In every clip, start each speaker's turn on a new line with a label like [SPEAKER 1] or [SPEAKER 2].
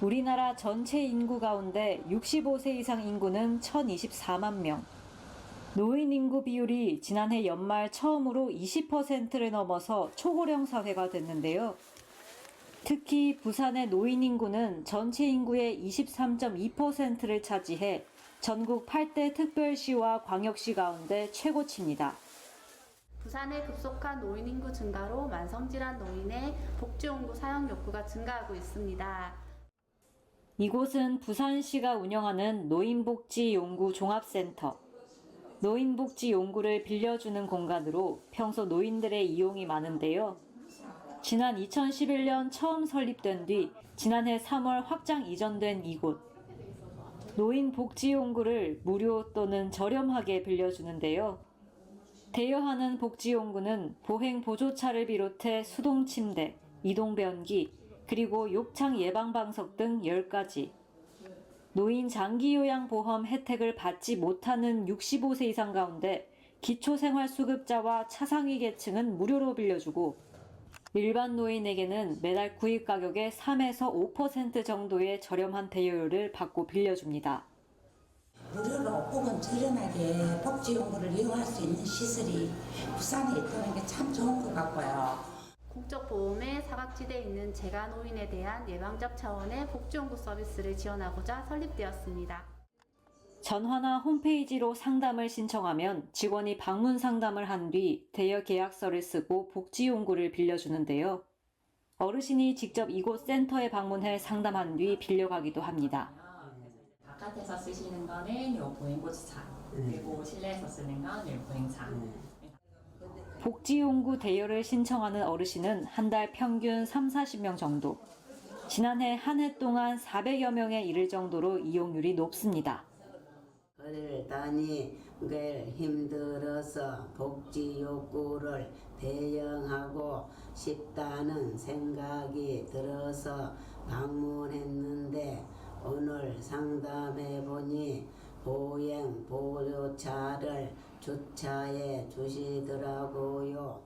[SPEAKER 1] 우리나라 전체 인구 가운데 65세 이상 인구는 1,024만 명. 노인 인구 비율이 지난해 연말 처음으로 20%를 넘어서 초고령 사회가 됐는데요. 특히 부산의 노인 인구는 전체 인구의 23.2%를 차지해 전국 8대 특별시와 광역시 가운데 최고치입니다.
[SPEAKER 2] 부산의 급속한 노인 인구 증가로 만성질환 노인의 복지용구 사용 욕구가 증가하고 있습니다.
[SPEAKER 1] 이곳은 부산시가 운영하는 노인복지용구 종합센터. 노인복지용구를 빌려주는 공간으로 평소 노인들의 이용이 많은데요. 지난 2011년 처음 설립된 뒤 지난해 3월 확장 이전된 이곳. 노인복지용구를 무료 또는 저렴하게 빌려주는데요. 대여하는 복지용구는 보행 보조차를 비롯해 수동 침대, 이동 변기, 그리고 욕창 예방 방석 등 10가지. 노인 장기요양보험 혜택을 받지 못하는 65세 이상 가운데 기초생활수급자와 차상위 계층은 무료로 빌려주고 일반 노인에게는 매달 구입 가격의 3에서 5% 정도의 저렴한 대여료를 받고 빌려줍니다.
[SPEAKER 3] 무료로 혹은 저렴하게 복지용구를 이용할 수 있는 시설이 부산에 있다는 게 참 좋은 것 같고요.
[SPEAKER 2] 국적보험의 사각지대에 있는 재가노인에 대한 예방적 차원의 복지용구 서비스를 지원하고자 설립되었습니다.
[SPEAKER 1] 전화나 홈페이지로 상담을 신청하면 직원이 방문 상담을 한 뒤 대여 계약서를 쓰고 복지용구를 빌려주는데요. 어르신이 직접 이곳 센터에 방문해 상담한 뒤 빌려가기도 합니다.
[SPEAKER 4] 바깥에서 쓰시는 거는 요 보행보조차, 그리고 실내에서 쓰는 건 요 보행차.
[SPEAKER 1] 복지용구 대여를 신청하는 어르신은 한 달 평균 30-40명 정도. 지난해 한 해 동안 400여 명에 이를 정도로 이용률이 높습니다.
[SPEAKER 5] 거리를 다니기 힘들어서 복지 욕구를 대여하고 싶다는 생각이 들어서 방문했는데 오늘 상담해보니 보행 보조차를 주차해 주시더라고요.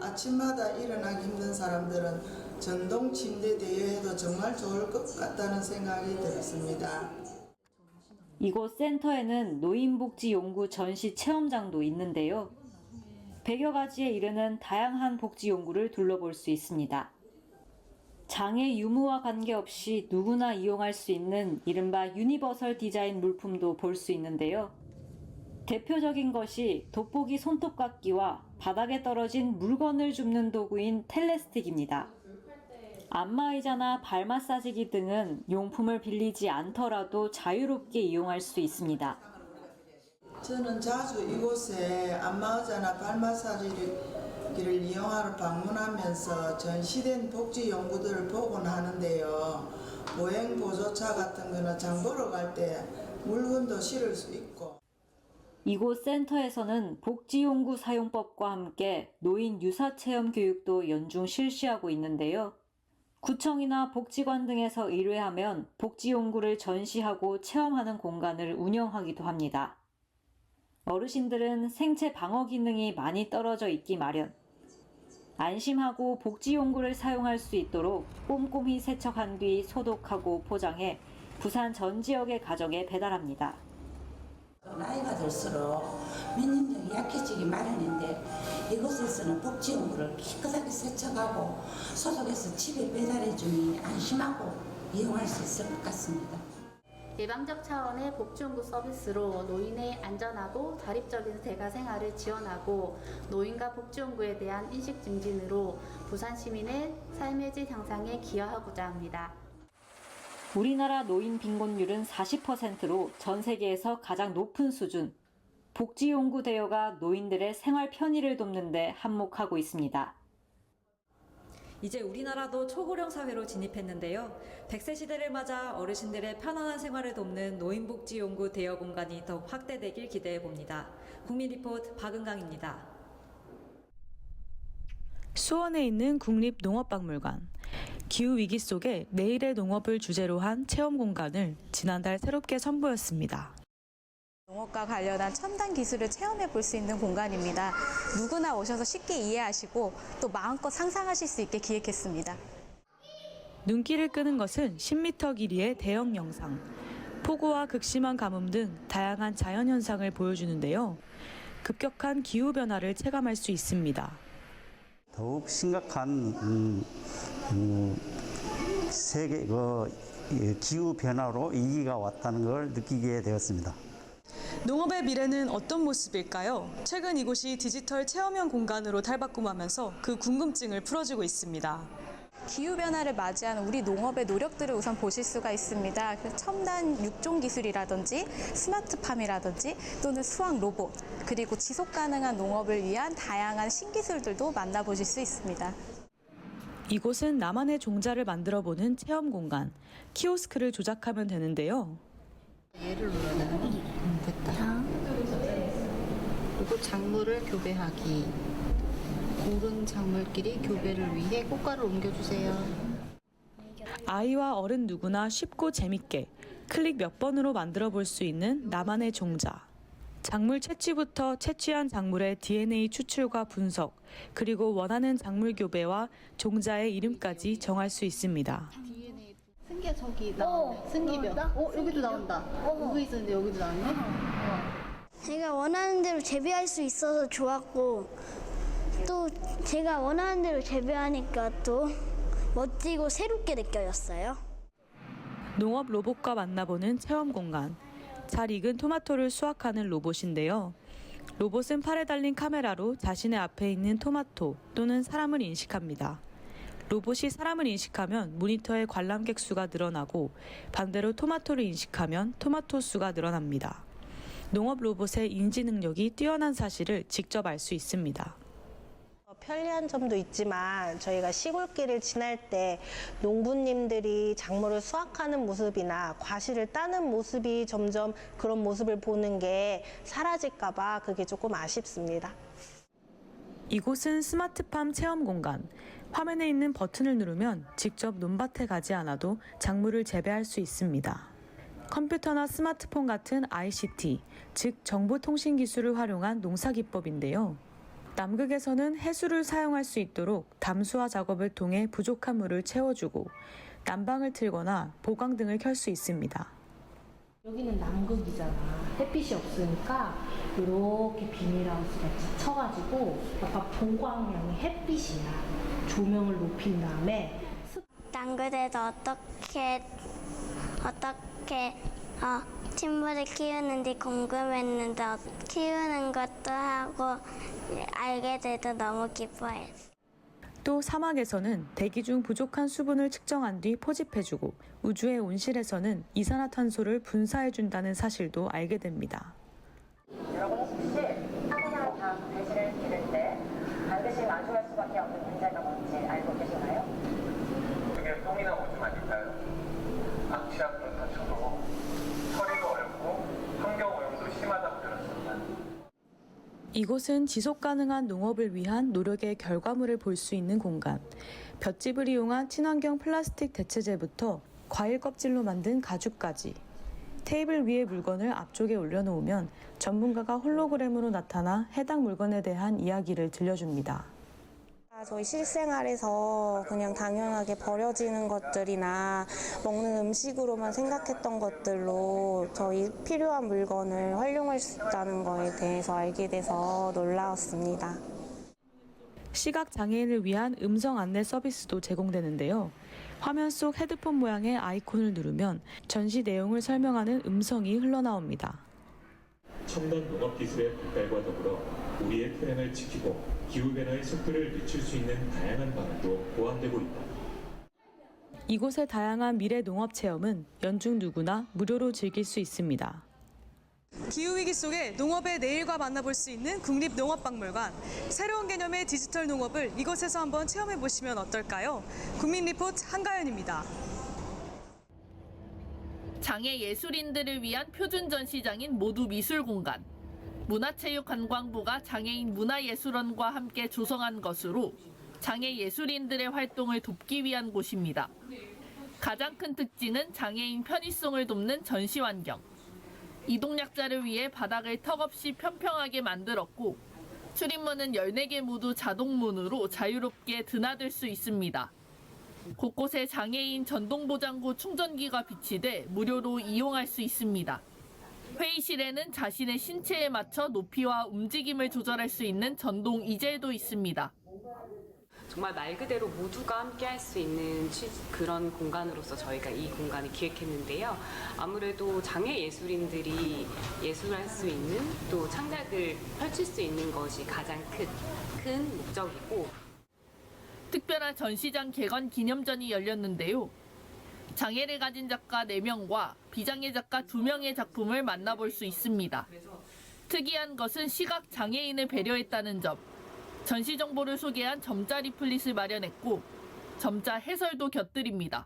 [SPEAKER 6] 아침마다 일어나기 힘든 사람들은 전동 침대 대여해도 정말 좋을 것 같다는 생각이 들었습니다.
[SPEAKER 1] 이곳 센터에는 노인복지용구 전시 체험장도 있는데요. 100여 가지에 이르는 다양한 복지용구를 둘러볼 수 있습니다. 장애 유무와 관계없이 누구나 이용할 수 있는 이른바 유니버설 디자인 물품도 볼 수 있는데요. 대표적인 것이 돋보기 손톱깎이와 바닥에 떨어진 물건을 줍는 도구인 텔레스틱입니다. 안마의자나 발 마사지기 등은 용품을 빌리지 않더라도 자유롭게 이용할 수 있습니다.
[SPEAKER 6] 저는 자주 이곳에 안마의자나 발 마사지기를 이용하러 방문하면서 전시된 복지 연구들을 보곤 하는데요. 보행 보조차 같은 거는 장 보러 갈 때 물건도 실을 수 있고.
[SPEAKER 1] 이곳 센터에서는 복지용구 사용법과 함께 노인 유사체험 교육도 연중 실시하고 있는데요. 구청이나 복지관 등에서 의뢰하면 복지용구를 전시하고 체험하는 공간을 운영하기도 합니다. 어르신들은 생체 방어 기능이 많이 떨어져 있기 마련. 안심하고 복지용구를 사용할 수 있도록 꼼꼼히 세척한 뒤 소독하고 포장해 부산 전 지역의 가정에 배달합니다.
[SPEAKER 3] 나이가 들수록 면역력이 약해지기 마련인데 이곳에서는 복지용구를 깨끗하게 세척하고 소독해서 집에 배달해주니 안심하고 이용할 수 있을 것 같습니다.
[SPEAKER 2] 예방적 차원의 복지용구 서비스로 노인의 안전하고 자립적인 대가 생활을 지원하고 노인과 복지용구에 대한 인식 증진으로 부산 시민의 삶의 질 향상에 기여하고자 합니다.
[SPEAKER 1] 우리나라 노인 빈곤율은 40%로 전 세계에서 가장 높은 수준. 복지용구 대여가 노인들의 생활 편의를 돕는 데 한몫하고 있습니다.
[SPEAKER 7] 이제 우리나라도 초고령 사회로 진입했는데요. 100세 시대를 맞아 어르신들의 편안한 생활을 돕는 노인복지용구 대여 공간이 더 확대되길 기대해 봅니다. 국민리포트 박은강입니다.
[SPEAKER 8] 수원에 있는 국립농업박물관. 기후위기 속에 내일의 농업을 주제로 한 체험 공간을 지난달 새롭게 선보였습니다.
[SPEAKER 9] 농업과 관련한 첨단 기술을 체험해 볼 수 있는 공간입니다. 누구나 오셔서 쉽게 이해하시고 또 마음껏 상상하실 수 있게 기획했습니다.
[SPEAKER 8] 눈길을 끄는 것은 10m 길이의 대형 영상. 폭우와 극심한 가뭄 등 다양한 자연현상을 보여주는데요. 급격한 기후변화를 체감할 수 있습니다.
[SPEAKER 10] 더욱 심각한 세계 기후 변화로 위기가 왔다는 걸 느끼게 되었습니다.
[SPEAKER 11] 농업의 미래는 어떤 모습일까요? 최근 이곳이 디지털 체험형 공간으로 탈바꿈하면서 그 궁금증을 풀어주고 있습니다.
[SPEAKER 9] 기후변화를 맞이하는 우리 농업의 노력들을 우선 보실 수가 있습니다. 첨단 육종 기술이라든지 스마트팜이라든지 또는 수학 로봇, 그리고 지속 가능한 농업을 위한 다양한 신기술들도 만나보실 수 있습니다.
[SPEAKER 8] 이곳은 나만의 종자를 만들어보는 체험 공간, 키오스크를 조작하면 되는데요.
[SPEAKER 12] 얘를 눌러야 됐다. 그리고 작물을 교배하기. 고른 작물끼리 교배를 위해 꽃가루를 옮겨주세요.
[SPEAKER 8] 아이와 어른 누구나 쉽고 재밌게 클릭 몇 번으로 만들어 볼 수 있는 나만의 종자. 작물 채취부터 채취한 작물의 DNA 추출과 분석, 그리고 원하는 작물 교배와 종자의 이름까지 정할 수 있습니다.
[SPEAKER 2] 승기야 저기 나오네. 승기병. 여기도 나온다. 여기 있었는데 여기도 나왔네.
[SPEAKER 13] 제가 원하는 대로 재배할 수 있어서 좋았고 또 제가 원하는 대로 재배하니까 또 멋지고 새롭게 느껴졌어요.
[SPEAKER 8] 농업 로봇과 만나보는 체험 공간. 잘 익은 토마토를 수확하는 로봇인데요. 로봇은 팔에 달린 카메라로 자신의 앞에 있는 토마토 또는 사람을 인식합니다. 로봇이 사람을 인식하면 모니터의 관람객 수가 늘어나고 반대로 토마토를 인식하면 토마토 수가 늘어납니다. 농업 로봇의 인지 능력이 뛰어난 사실을 직접 알 수 있습니다.
[SPEAKER 14] 편리한 점도 있지만 저희가 시골길을 지날 때 농부님들이 작물을 수확하는 모습이나 과실을 따는 모습이 점점 그런 모습을 보는 게 사라질까 봐 그게 조금 아쉽습니다.
[SPEAKER 8] 이곳은 스마트팜 체험 공간. 화면에 있는 버튼을 누르면 직접 논밭에 가지 않아도 작물을 재배할 수 있습니다. 컴퓨터나 스마트폰 같은 ICT, 즉 정보통신 기술을 활용한 농사기법인데요. 남극에서는 해수를 사용할 수 있도록 담수화 작업을 통해 부족한 물을 채워주고 난방을 틀거나 보강 등을 켤 수 있습니다.
[SPEAKER 15] 여기는 남극이잖아. 햇빛이 없으니까 이렇게 비닐하우스가 쳐가지고 약간 보광형의 햇빛이야. 조명을 높인 다음에
[SPEAKER 13] 남극에서 어떻게 식물을 키우는지 궁금했는데 키우는 것도 하고 알게 돼서 너무 기뻐요.
[SPEAKER 8] 또 사막에서는 대기 중 부족한 수분을 측정한 뒤 포집해주고 우주의 온실에서는 이산화탄소를 분사해준다는 사실도 알게 됩니다.
[SPEAKER 16] 여러분 혹시 타고난 닭 돼지를 기를 때 반드시 마주할 수밖에 없는 문제가 뭔지 알고 계시나요? 그게 똥이나 오줌 아닐까요? 악취가 그렇다 쳐도 처리가 어렵고 환경오염도 심하다고 들었습니다.
[SPEAKER 8] 이곳은 지속가능한 농업을 위한 노력의 결과물을 볼 수 있는 공간. 볏짚을 이용한 친환경 플라스틱 대체제부터 과일 껍질로 만든 가죽까지. 테이블 위에 물건을 앞쪽에 올려놓으면 전문가가 홀로그램으로 나타나 해당 물건에 대한 이야기를 들려줍니다.
[SPEAKER 14] 저희 실생활에서 그냥 당연하게 버려지는 것들이나 먹는 음식으로만 생각했던 것들로 저희 필요한 물건을 활용할 수 있다는 거에 대해서 알게 돼서 놀라웠습니다.
[SPEAKER 8] 시각장애인을 위한 음성 안내 서비스도 제공되는데요. 화면 속 헤드폰 모양의 아이콘을 누르면 전시 내용을 설명하는 음성이 흘러나옵니다.
[SPEAKER 17] 첨단 농업기술의 발달과 더불어 우리의 토양을 지키고 기후변화의 속도를 늦출 수 있는 다양한 방안도 보완되고 있다.
[SPEAKER 8] 이곳의 다양한 미래 농업 체험은 연중 누구나 무료로 즐길 수 있습니다.
[SPEAKER 11] 기후위기 속에 농업의 내일과 만나볼 수 있는 국립농업박물관. 새로운 개념의 디지털 농업을 이곳에서 한번 체험해보시면 어떨까요? 국민리포트 한가연입니다.
[SPEAKER 18] 장애 예술인들을 위한 표준 전시장인 모두 미술공간. 문화체육관광부가 장애인 문화예술원과 함께 조성한 것으로 장애 예술인들의 활동을 돕기 위한 곳입니다. 가장 큰 특징은 장애인 편의성을 돕는 전시 환경. 이동약자를 위해 바닥을 턱없이 평평하게 만들었고 출입문은 14개 모두 자동문으로 자유롭게 드나들 수 있습니다. 곳곳에 장애인 전동보장구 충전기가 비치돼 무료로 이용할 수 있습니다. 회의실에는 자신의 신체에 맞춰 높이와 움직임을 조절할 수 있는 전동 이젤도 있습니다.
[SPEAKER 19] 정말 말 그대로 모두가 함께 할 수 있는 그런 공간으로서 저희가 이 공간을 기획했는데요. 아무래도 장애 예술인들이 예술할 수 있는 또 창작을 펼칠 수 있는 것이 가장 큰 목적이고,
[SPEAKER 18] 특별한 전시장 개관 기념전이 열렸는데요. 장애를 가진 작가 4명과 비장애 작가 2명의 작품을 만나볼 수 있습니다. 특이한 것은 시각 장애인을 배려했다는 점. 전시 정보를 소개한 점자 리플릿을 마련했고 점자 해설도 곁들입니다.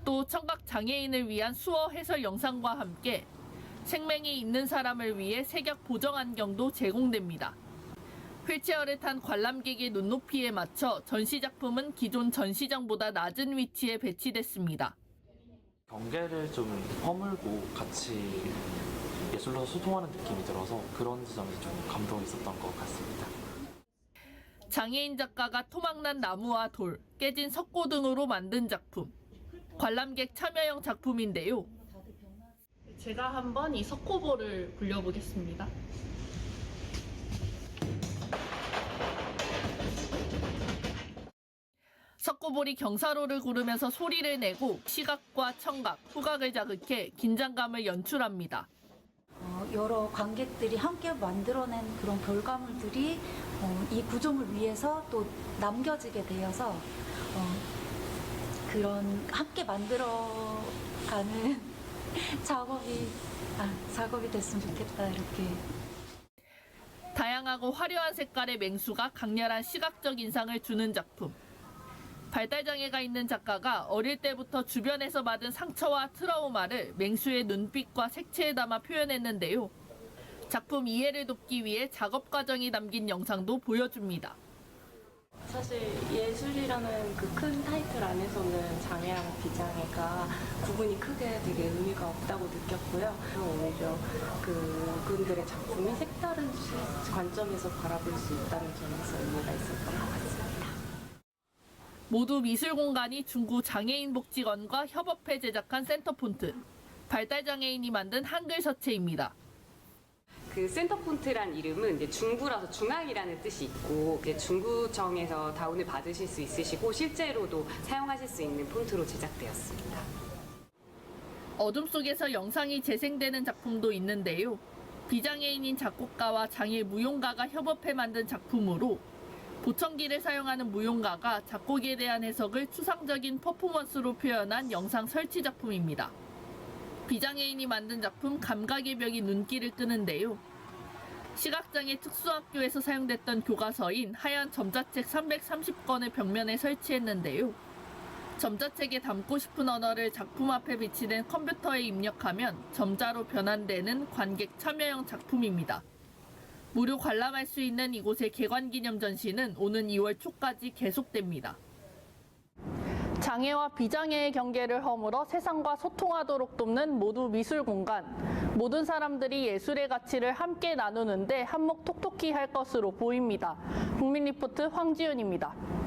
[SPEAKER 18] 또 청각 장애인을 위한 수어 해설 영상과 함께 생맹이 있는 사람을 위해 색약 보정 안경도 제공됩니다. 휠체어를 탄 관람객의 눈높이에 맞춰 전시 작품은 기존 전시장보다 낮은 위치에 배치됐습니다.
[SPEAKER 20] 경계를 좀 허물고 같이 예술로 소통하는 느낌이 들어서 그런 지점에서 좀 감동이 있었던 것 같습니다.
[SPEAKER 18] 장애인 작가가 토막난 나무와 돌, 깨진 석고 등으로 만든 작품. 관람객 참여형 작품인데요. 제가 한번 이 석고볼을 굴려보겠습니다. 석고볼이 경사로를 구르면서 소리를 내고 시각과 청각, 후각을 자극해 긴장감을 연출합니다.
[SPEAKER 21] 여러 관객들이 함께 만들어낸 그런 결과물들이 이 구조물 위에서 또 남겨지게 되어서 그런 함께 만들어가는 작업이 됐으면 좋겠다, 이렇게.
[SPEAKER 18] 다양하고 화려한 색깔의 맹수가 강렬한 시각적 인상을 주는 작품. 발달장애가 있는 작가가 어릴 때부터 주변에서 받은 상처와 트라우마를 맹수의 눈빛과 색채에 담아 표현했는데요. 작품 이해를 돕기 위해 작업 과정이 담긴 영상도 보여줍니다.
[SPEAKER 22] 사실 예술이라는 그 큰 타이틀 안에서는 장애랑 비장애가 구분이 크게 되게 의미가 없다고 느꼈고요. 오히려 그분들의 작품이 색다른 관점에서 바라볼 수 있다는 점에서 의미가 있었던 것 같습니다.
[SPEAKER 18] 모두 미술공간이 중구 장애인복지관과 협업해 제작한 센터폰트. 발달장애인이 만든 한글 서체입니다.
[SPEAKER 19] 그 센터폰트란 이름은 이제 중구라서 중앙이라는 뜻이 있고 이제 중구청에서 다운을 받으실 수 있으시고 실제로도 사용하실 수 있는 폰트로 제작되었습니다.
[SPEAKER 18] 어둠 속에서 영상이 재생되는 작품도 있는데요. 비장애인인 작곡가와 장애 무용가가 협업해 만든 작품으로 보청기를 사용하는 무용가가 작곡에 대한 해석을 추상적인 퍼포먼스로 표현한 영상 설치 작품입니다. 비장애인이 만든 작품 감각의 벽이 눈길을 끄는데요. 시각장애 특수학교에서 사용됐던 교과서인 하얀 점자책 330권을 벽면에 설치했는데요. 점자책에 담고 싶은 언어를 작품 앞에 비치된 컴퓨터에 입력하면 점자로 변환되는 관객 참여형 작품입니다. 무료 관람할 수 있는 이곳의 개관기념 전시는 오는 2월 초까지 계속됩니다. 장애와 비장애의 경계를 허물어 세상과 소통하도록 돕는 모두 미술 공간. 모든 사람들이 예술의 가치를 함께 나누는데 한몫 톡톡히 할 것으로 보입니다. 국민리포트 황지윤입니다.